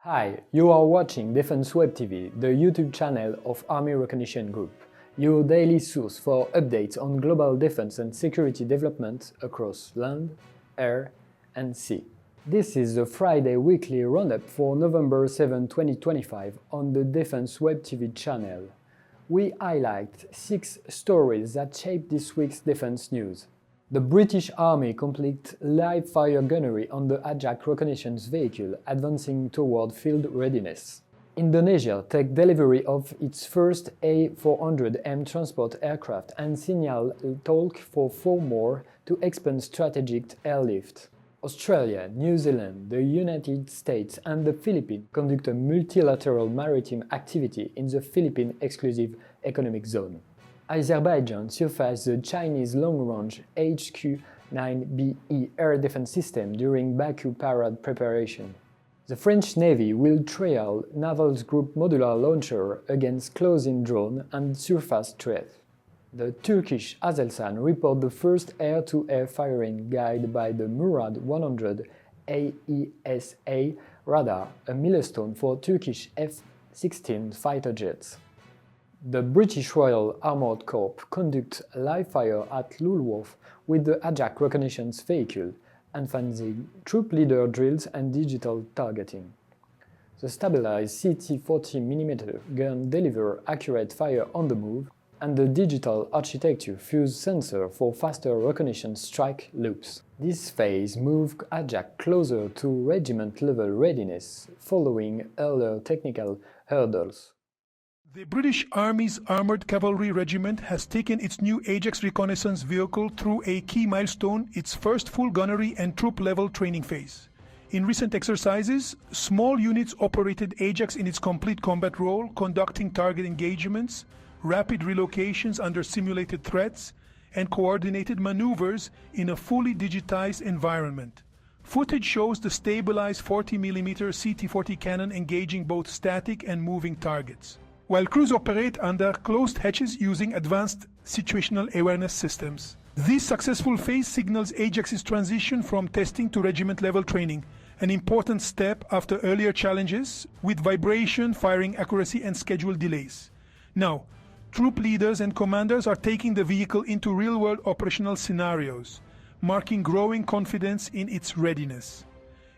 Hi, you are watching Defense Web TV, the YouTube channel of Army Recognition Group, your daily source for updates on global defense and security development across land, air, and sea. This is the Friday weekly roundup for November 7, 2025 on the Defense Web TV channel. We highlight 6 stories that shape this week's defense news. The British Army completes live-fire gunnery on the Ajax reconnaissance vehicle, advancing toward field readiness. Indonesia takes delivery of its first A400M transport aircraft and signal talk for 4 more to expand strategic airlift. Australia, New Zealand, the United States and the Philippines conduct a multilateral maritime activity in the Philippine Exclusive Economic Zone. Azerbaijan surpassed the Chinese long-range HQ-9BE air defense system during Baku parade preparation. The French Navy will trial Naval Group modular launcher against close-in drone and surface threat. The Turkish Aselsan report the first air-to-air firing guide by the Murad-100 AESA radar, a milestone for Turkish F-16 fighter jets. The British Royal Armoured Corps conducts live-fire at Lulworth with the Ajax reconnaissance vehicle, advancing troop leader drills and digital targeting. The stabilized CT-40mm gun delivers accurate fire on the move, and the digital architecture fuses sensor for faster reconnaissance strike loops. This phase moves Ajax closer to regiment-level readiness, following earlier technical hurdles. The British Army's Armoured Cavalry Regiment has taken its new Ajax reconnaissance vehicle through a key milestone, its first full gunnery and troop-level training phase. In recent exercises, small units operated Ajax in its complete combat role, conducting target engagements, rapid relocations under simulated threats, and coordinated maneuvers in a fully digitized environment. Footage shows the stabilized 40mm CT-40 cannon engaging both static and moving targets, while crews operate under closed hatches using advanced situational awareness systems. This successful phase signals Ajax's transition from testing to regiment-level training, an important step after earlier challenges with vibration, firing accuracy, and schedule delays. Now, troop leaders and commanders are taking the vehicle into real-world operational scenarios, marking growing confidence in its readiness.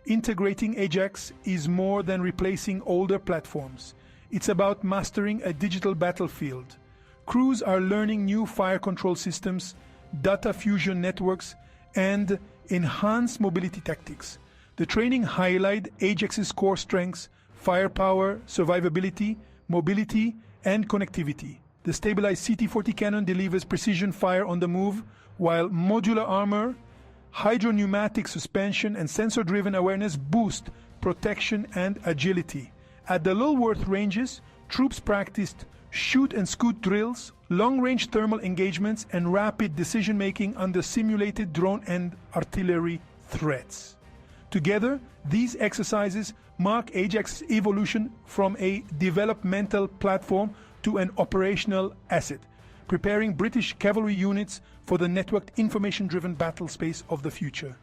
Integrating Ajax is more than replacing older platforms. It's about mastering a digital battlefield. Crews are learning new fire control systems, data fusion networks, and enhanced mobility tactics. The training highlights Ajax's core strengths: firepower, survivability, mobility, and connectivity. The stabilized CT-40 cannon delivers precision fire on the move, while modular armor, hydropneumatic suspension, and sensor-driven awareness boost protection and agility. At the Lulworth ranges, troops practiced shoot-and-scoot drills, long-range thermal engagements, and rapid decision-making under simulated drone and artillery threats. Together, these exercises mark Ajax's evolution from a developmental platform to an operational asset, preparing British cavalry units for the networked information-driven battle space of the future.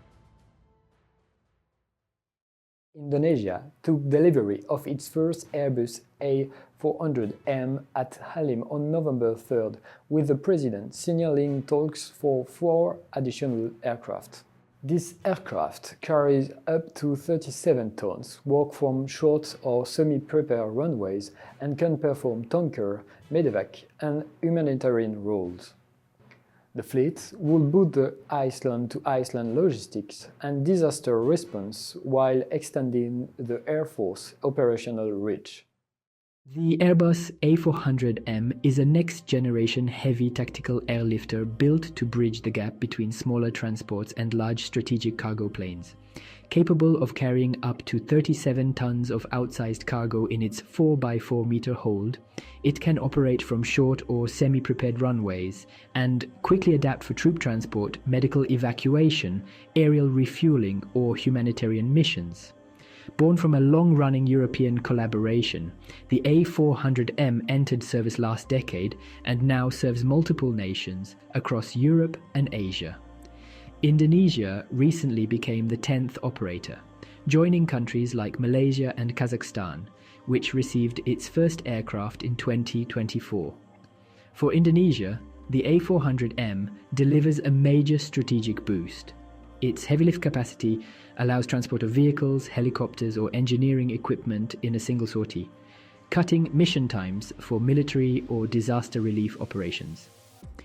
Indonesia took delivery of its first Airbus A400M at Halim on November 3rd, with the President signaling talks for 4 additional aircraft. This aircraft carries up to 37 tons, work from short or semi-prepared runways, and can perform tanker, medevac, and humanitarian roles. The fleet will boost the Iceland-to-Iceland logistics and disaster response while extending the Air Force operational reach. The Airbus A400M is a next-generation heavy tactical airlifter built to bridge the gap between smaller transports and large strategic cargo planes. Capable of carrying up to 37 tons of outsized cargo in its 4x4-meter hold, it can operate from short or semi-prepared runways and quickly adapt for troop transport, medical evacuation, aerial refueling, or humanitarian missions. Born from a long-running European collaboration, the A400M entered service last decade and now serves multiple nations across Europe and Asia. Indonesia recently became the 10th operator. joining countries like Malaysia and Kazakhstan, which received its first aircraft in 2024. For Indonesia, the A400M delivers a major strategic boost. Its heavy lift capacity allows transport of vehicles, helicopters, or engineering equipment in a single sortie, cutting mission times for military or disaster relief operations.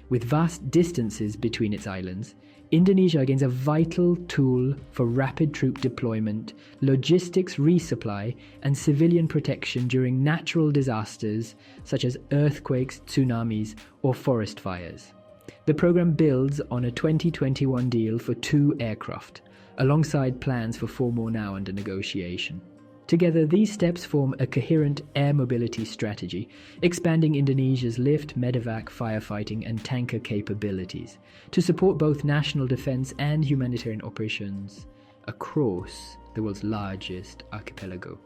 With vast distances between its islands, Indonesia gains a vital tool for rapid troop deployment, logistics resupply, and civilian protection during natural disasters such as earthquakes, tsunamis, or forest fires. The program builds on a 2021 deal for 2 aircraft, alongside plans for 4 more now under negotiation. Together, these steps form a coherent air mobility strategy, expanding Indonesia's lift, medevac, firefighting, and tanker capabilities to support both national defense and humanitarian operations across the world's largest archipelago.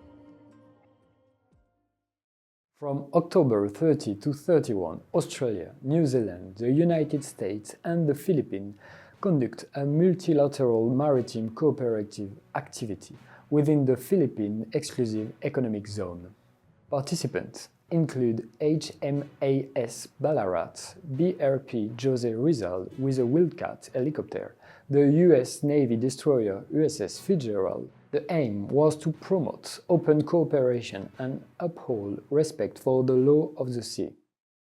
From October 30 to 31, Australia, New Zealand, the United States, and the Philippines conduct a multilateral maritime cooperative activity within the Philippine Exclusive Economic Zone. Participants include HMAS Ballarat, BRP Jose Rizal with a Wildcat helicopter, the US Navy destroyer USS Fitzgerald. The aim was to promote open cooperation and uphold respect for the law of the sea.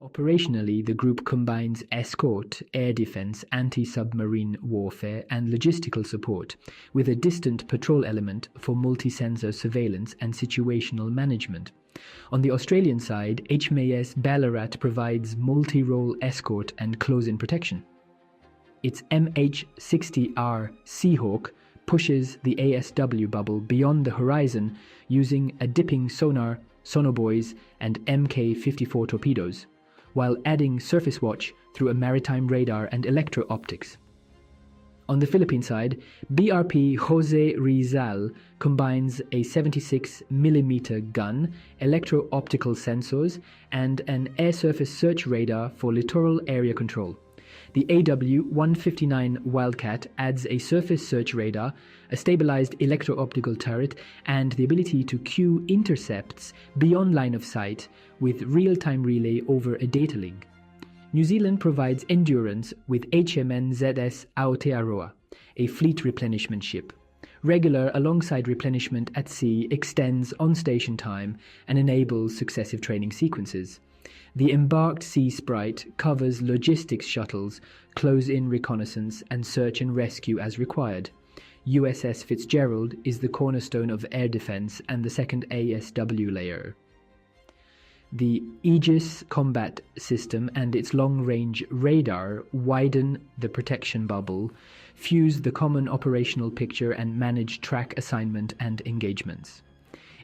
Operationally, the group combines escort, air defense, anti-submarine warfare, and logistical support, with a distant patrol element for multi-sensor surveillance and situational management. On the Australian side, HMAS Ballarat provides multi-role escort and close-in protection. Its MH-60R Seahawk pushes the ASW bubble beyond the horizon using a dipping sonar, sonobuoys, and Mk-54 torpedoes, while adding surface watch through a maritime radar and electro-optics. On the Philippine side, BRP Jose Rizal combines a 76mm gun, electro-optical sensors, and an air-surface search radar for littoral area control. The AW-159 Wildcat adds a surface search radar, a stabilized electro-optical turret, and the ability to queue intercepts beyond line of sight with real-time relay over a data link. New Zealand provides endurance with HMNZS Aotearoa, a fleet replenishment ship. Regular alongside replenishment at sea extends on-station time and enables successive training sequences. The embarked Sea Sprite covers logistics shuttles, close-in reconnaissance, and search and rescue as required. USS Fitzgerald is the cornerstone of air defense and the second ASW layer. The Aegis combat system and its long-range radar widen the protection bubble, fuse the common operational picture, and manage track assignment and engagements.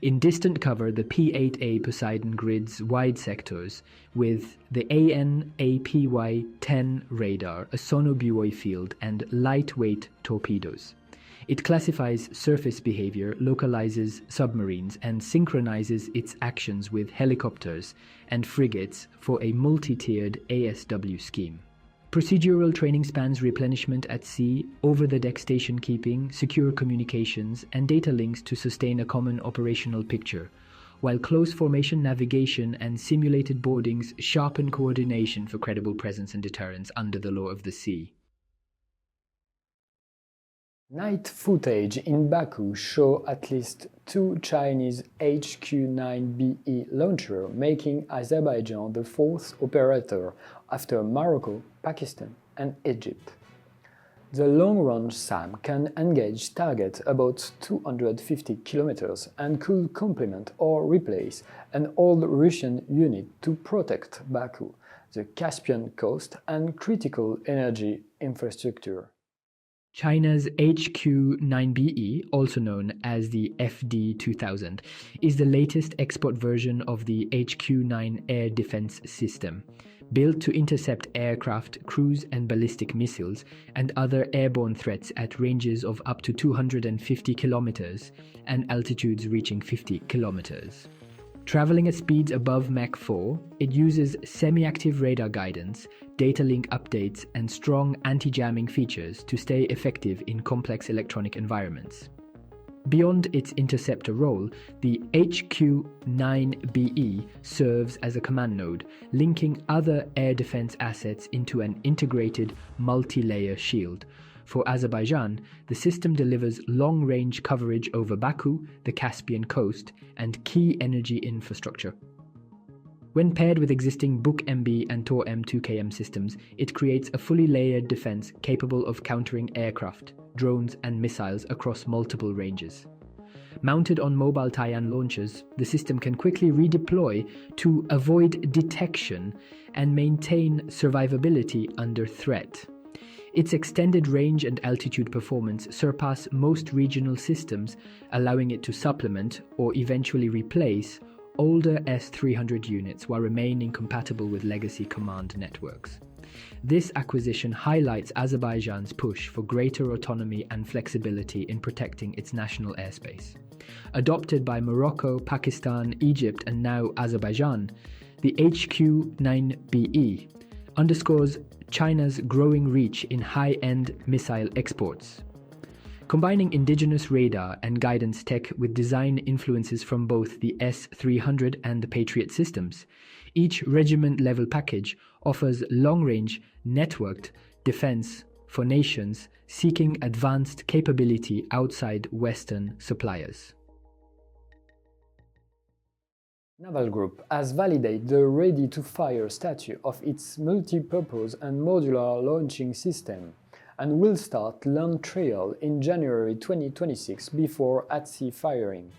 In distant cover, the P-8A Poseidon grids wide sectors with the AN/APY-10 radar, a sonobuoy field, and lightweight torpedoes. It classifies surface behavior, localizes submarines, and synchronizes its actions with helicopters and frigates for a multi-tiered ASW scheme. Procedural training spans replenishment at sea, over-the-deck station keeping, secure communications, and data links to sustain a common operational picture, while close formation navigation and simulated boardings sharpen coordination for credible presence and deterrence under the law of the sea. Night footage in Baku show at least 2 Chinese HQ-9BE launchers, making Azerbaijan the 4th operator after Morocco, Pakistan, and Egypt. The long-range SAM can engage targets about 250 kilometers and could complement or replace an old Russian unit to protect Baku, the Caspian coast, and critical energy infrastructure. China's HQ-9BE, also known as the FD-2000, is the latest export version of the HQ-9 air defense system, built to intercept aircraft, cruise and ballistic missiles and other airborne threats at ranges of up to 250 kilometers and altitudes reaching 50 kilometers. Traveling at speeds above Mach 4, it uses semi-active radar guidance, data link updates, and strong anti-jamming features to stay effective in complex electronic environments. Beyond its interceptor role, the HQ-9BE serves as a command node, linking other air defense assets into an integrated multi-layer shield. For Azerbaijan, the system delivers long-range coverage over Baku, the Caspian coast, and key energy infrastructure. When paired with existing Buk MB and Tor M2KM systems, it creates a fully layered defense capable of countering aircraft, drones, and missiles across multiple ranges. Mounted on mobile Tian launchers, the system can quickly redeploy to avoid detection and maintain survivability under threat. Its extended range and altitude performance surpass most regional systems, allowing it to supplement or eventually replace older S-300 units while remaining compatible with legacy command networks. This acquisition highlights Azerbaijan's push for greater autonomy and flexibility in protecting its national airspace. Adopted by Morocco, Pakistan, Egypt, and now Azerbaijan, the HQ-9BE underscores China's growing reach in high-end missile exports. Combining indigenous radar and guidance tech with design influences from both the S-300 and the Patriot systems, each regiment-level package offers long-range, networked defense for nations seeking advanced capability outside Western suppliers. Naval Group has validated the ready-to-fire status of its multi-purpose and modular launching system, and will start land trial in January 2026 before at-sea firing.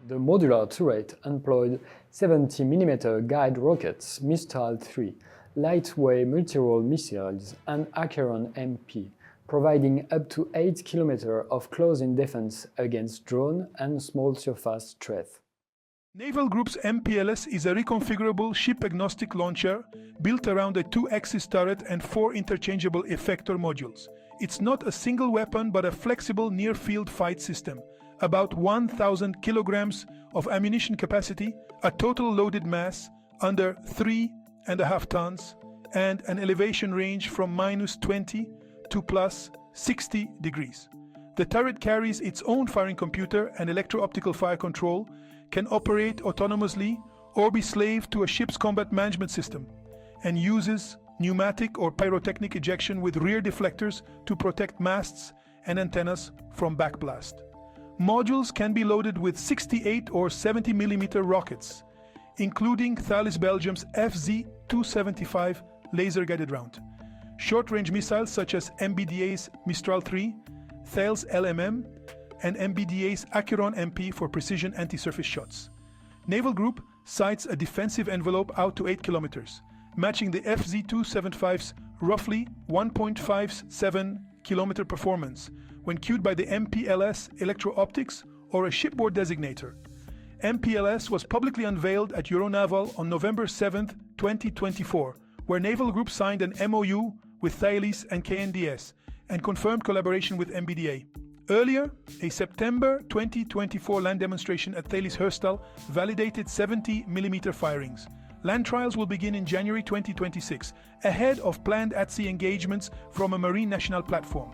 The modular turret employed 70mm guide rockets, Mistral 3, lightweight multi-role missiles, and Acheron MP, providing up to 8 km of close-in defense against drone and small surface threats. Naval Group's MPLS is a reconfigurable ship-agnostic launcher built around a 2-axis turret and 4 interchangeable effector modules. It's not a single weapon but a flexible near-field fight system. About 1,000 kilograms of ammunition capacity, a total loaded mass under 3.5 tons, and an elevation range from -20 to +60 degrees. The turret carries its own firing computer and electro-optical fire control, can operate autonomously or be slave to a ship's combat management system, and uses pneumatic or pyrotechnic ejection with rear deflectors to protect masts and antennas from backblast. Modules can be loaded with 68 or 70mm rockets, including Thalys Belgium's FZ-275 laser-guided round, short-range missiles such as MBDA's Mistral 3, Thales LMM, and MBDA's Acheron MP for precision anti-surface shots. Naval Group sights a defensive envelope out to 8 kilometers, matching the FZ-275's roughly 1.57 kilometer performance when cued by the MPLS electro-optics or a shipboard designator. MPLS was publicly unveiled at Euronaval on November 7, 2024, where Naval Group signed an MOU with Thales and KNDS and confirmed collaboration with MBDA. Earlier, a September 2024 land demonstration at Thales Herstal validated 70mm firings. Land trials will begin in January 2026, ahead of planned at-sea engagements from a marine national platform.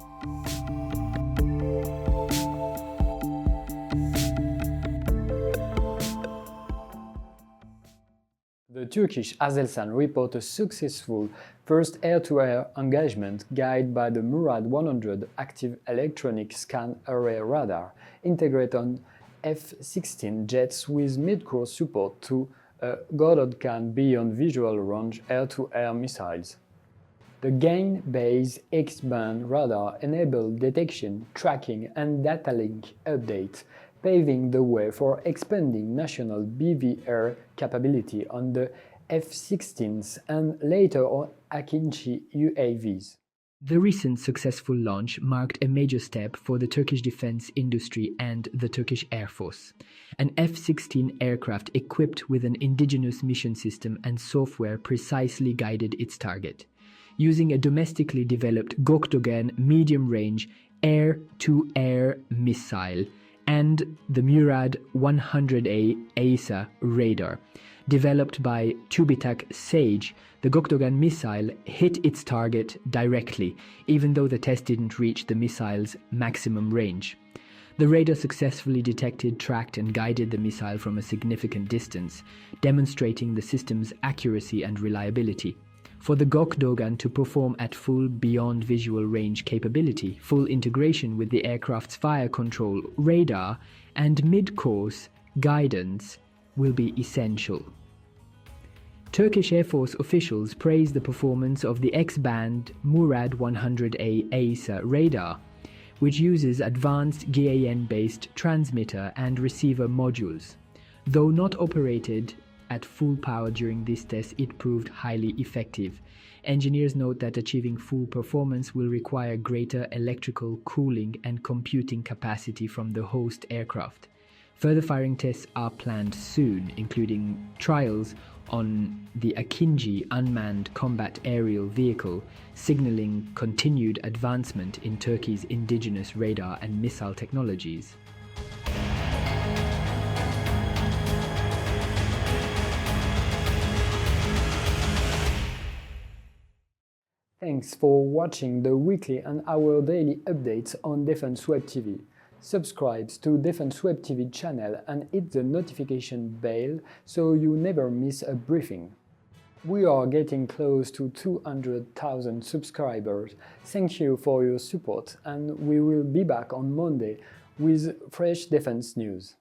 The Turkish Aselsan report a successful first air-to-air engagement guided by the Murad-100 active electronic scan array radar integrated on F-16 jets with mid-course support to a guided can beyond visual range air-to-air missiles. The GAIN-based X-band radar enabled detection, tracking and data link updates, paving the way for expanding national BVR capability on the F-16s and later on Akinci UAVs. The recent successful launch marked a major step for the Turkish defense industry and the Turkish Air Force. An F-16 aircraft equipped with an indigenous mission system and software precisely guided its target. Using a domestically developed Gökdogan medium-range air-to-air missile and the Murad-100 AESA radar. Developed by TÜBİTAK SAGE, the Gökdogan missile hit its target directly, even though the test didn't reach the missile's maximum range. The radar successfully detected, tracked and guided the missile from a significant distance, demonstrating the system's accuracy and reliability. For the Gokdogan to perform at full beyond visual range capability, full integration with the aircraft's fire control, radar and mid-course guidance will be essential. Turkish Air Force officials praised the performance of the X-band Murad-100 AESA radar, which uses advanced GAN-based transmitter and receiver modules. Though not operated at full power during this test, it proved highly effective. Engineers note that achieving full performance will require greater electrical, cooling and computing capacity from the host aircraft. Further firing tests are planned soon, including trials on the Akinci unmanned combat aerial vehicle, signaling continued advancement in Turkey's indigenous radar and missile technologies. Thanks for watching the weekly and our daily updates on Defense Web TV. Subscribe to Defense Web TV channel and hit the notification bell so you never miss a briefing. We are getting close to 200,000 subscribers. Thank you for your support, and we will be back on Monday with fresh defense news.